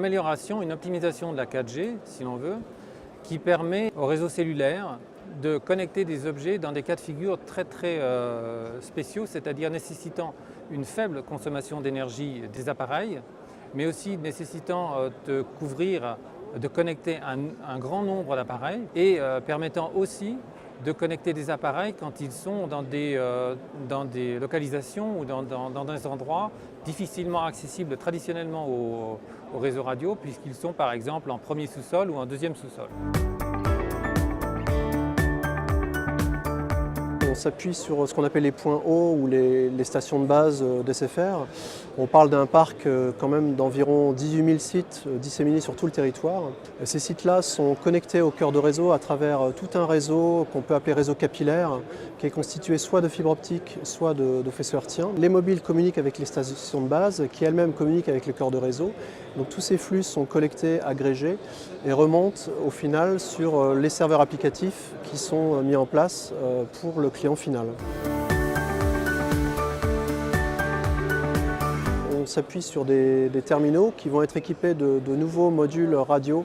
amélioration, une optimisation de la 4G, si l'on veut, qui permet au réseau cellulaire de connecter des objets dans des cas de figure très spéciaux, c'est-à-dire nécessitant une faible consommation d'énergie des appareils, mais aussi nécessitant de connecter un grand nombre d'appareils et permettant aussi de connecter des appareils quand ils sont dans des localisations ou dans des endroits difficilement accessibles traditionnellement au réseau radio, puisqu'ils sont par exemple en premier sous-sol ou en deuxième sous-sol. On s'appuie sur ce qu'on appelle les points hauts ou les stations de base d'SFR. On parle d'un parc quand même d'environ 18 000 sites disséminés sur tout le territoire. Ces sites-là sont connectés au cœur de réseau à travers tout un réseau qu'on peut appeler réseau capillaire, qui est constitué soit de fibres optiques, soit de faisceaux hertziens. Les mobiles communiquent avec les stations de base, qui elles-mêmes communiquent avec le cœur de réseau. Donc tous ces flux sont collectés, agrégés et remontent au final sur les serveurs applicatifs qui sont mis en place pour le client final. On s'appuie sur des terminaux qui vont être équipés de nouveaux modules radio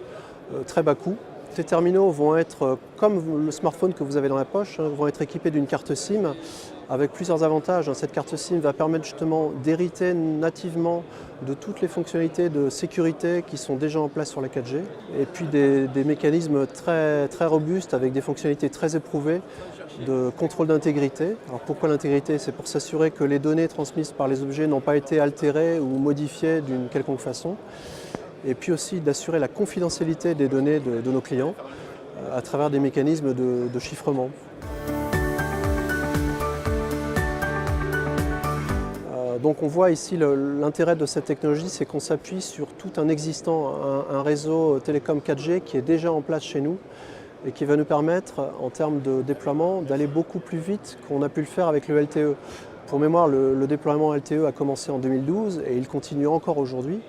très bas coût. Ces terminaux vont être, comme le smartphone que vous avez dans la poche, vont être équipés d'une carte SIM avec plusieurs avantages. Cette carte SIM va permettre justement d'hériter nativement de toutes les fonctionnalités de sécurité qui sont déjà en place sur la 4G et puis des mécanismes très robustes avec des fonctionnalités très éprouvées de contrôle d'intégrité. Alors pourquoi l'intégrité? C'est pour s'assurer que les données transmises par les objets n'ont pas été altérées ou modifiées d'une quelconque façon. Et puis aussi d'assurer la confidentialité des données de nos clients à travers des mécanismes de chiffrement. Donc on voit ici l'intérêt de cette technologie, c'est qu'on s'appuie sur tout un existant, un réseau télécom 4G qui est déjà en place chez nous et qui va nous permettre, en termes de déploiement, d'aller beaucoup plus vite qu'on a pu le faire avec le LTE. Pour mémoire, le déploiement LTE a commencé en 2012 et il continue encore aujourd'hui.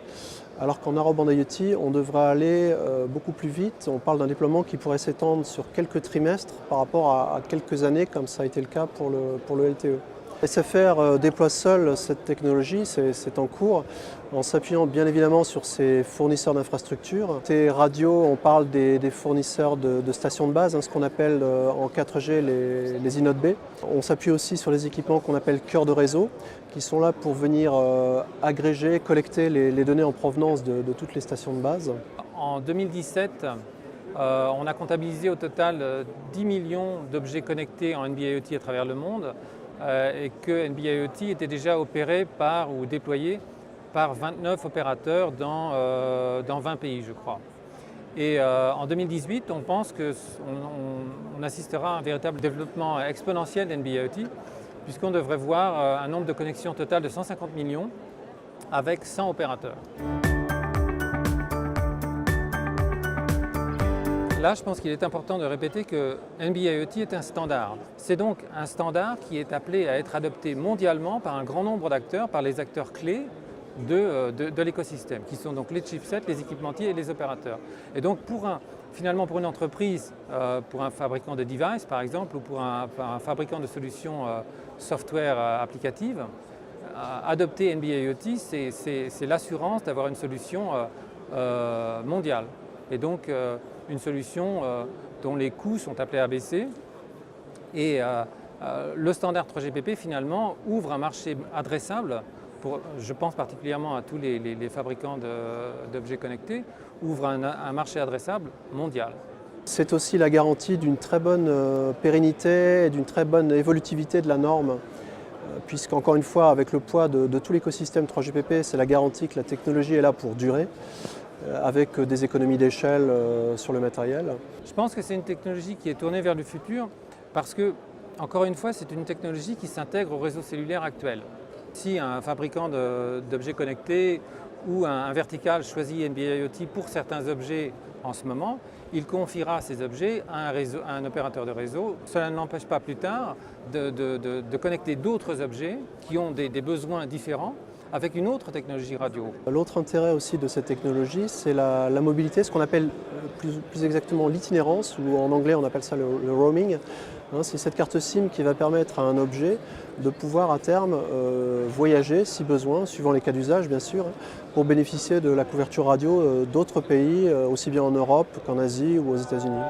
Alors qu'en Narrowband IoT, on devra aller beaucoup plus vite. On parle d'un déploiement qui pourrait s'étendre sur quelques trimestres par rapport à quelques années, comme ça a été le cas pour le LTE. SFR déploie seul cette technologie, c'est en cours, en s'appuyant bien évidemment sur ses fournisseurs d'infrastructures. Ces radios, on parle des fournisseurs de stations de base, ce qu'on appelle en 4G les iNode B. On s'appuie aussi sur les équipements qu'on appelle cœur de réseau, qui sont là pour venir agréger, collecter les données en provenance de toutes les stations de base. En 2017, on a comptabilisé au total 10 millions d'objets connectés en NB-IoT à travers le monde. Et que NB-IoT était déjà opéré ou déployé par 29 opérateurs dans 20 pays, je crois. Et en 2018, on pense qu'on assistera à un véritable développement exponentiel d'NB-IoT, puisqu'on devrait voir un nombre de connexions total de 150 millions avec 100 opérateurs. Là, je pense qu'il est important de répéter que NB-IoT est un standard. C'est donc un standard qui est appelé à être adopté mondialement par un grand nombre d'acteurs, par les acteurs clés de l'écosystème, qui sont donc les chipsets, les équipementiers et les opérateurs. Et donc finalement pour une entreprise, pour un fabricant de devices par exemple, ou pour un fabricant de solutions software applicatives, adopter NB-IoT, c'est l'assurance d'avoir une solution mondiale. Et donc une solution dont les coûts sont appelés à baisser. Et le standard 3GPP finalement ouvre un marché adressable, je pense particulièrement à tous les fabricants d'objets connectés, ouvre un marché adressable mondial. C'est aussi la garantie d'une très bonne pérennité et d'une très bonne évolutivité de la norme, puisqu'encore une fois, avec le poids de tout l'écosystème 3GPP, c'est la garantie que la technologie est là pour durer, avec des économies d'échelle sur le matériel. Je pense que c'est une technologie qui est tournée vers le futur parce que, encore une fois, c'est une technologie qui s'intègre au réseau cellulaire actuel. Si un fabricant d'objets connectés ou un vertical choisit NB-IoT pour certains objets en ce moment, il confiera ces objets à un opérateur de réseau. Cela ne l'empêche pas plus tard de connecter d'autres objets qui ont des besoins différents avec une autre technologie radio. L'autre intérêt aussi de cette technologie, c'est la mobilité, ce qu'on appelle plus exactement l'itinérance, ou en anglais on appelle ça le roaming. C'est cette carte SIM qui va permettre à un objet de pouvoir à terme voyager si besoin, suivant les cas d'usage bien sûr, pour bénéficier de la couverture radio d'autres pays, aussi bien en Europe qu'en Asie ou aux États-Unis.